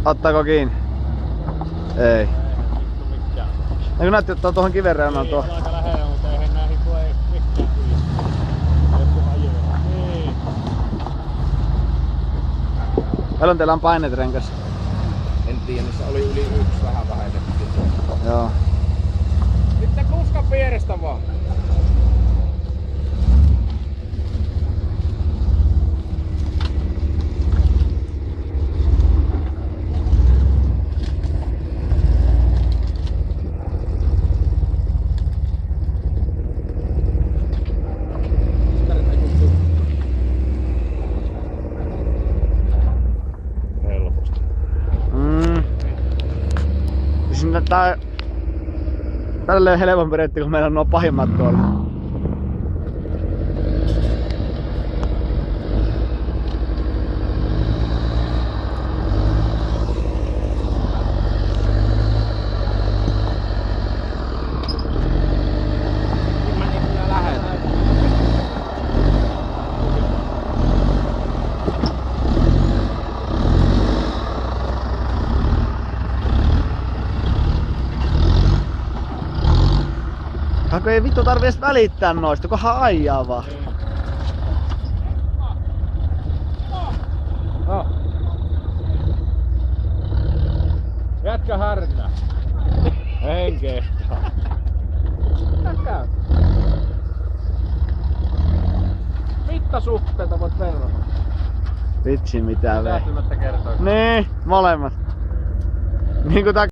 Ottaako kiinni? Ei. No kun näytti ottaa tuohon kiven reunaan tuo. Aika lähellä, mutta eihän näihin tule mikään yli. Niin. Paljon teillä on paineet renkas? En tiedä, niissä oli yli 1 vähän vähennetty. Joo. Nyt kuskan vierestä vaan. Tää tälleen helpompi reitti, kun meillä on nuo pahimmat tuolla. Kako ei vittu tarvi edes välittää noista, kunhan ajaa vaan. No. Jätkä härnää. En kehtaa. Käy. Mittasuhteita voit verrata. Vitsi mitä vei. Lähtemättä kertoa. Niin, molemmat. Niinku tää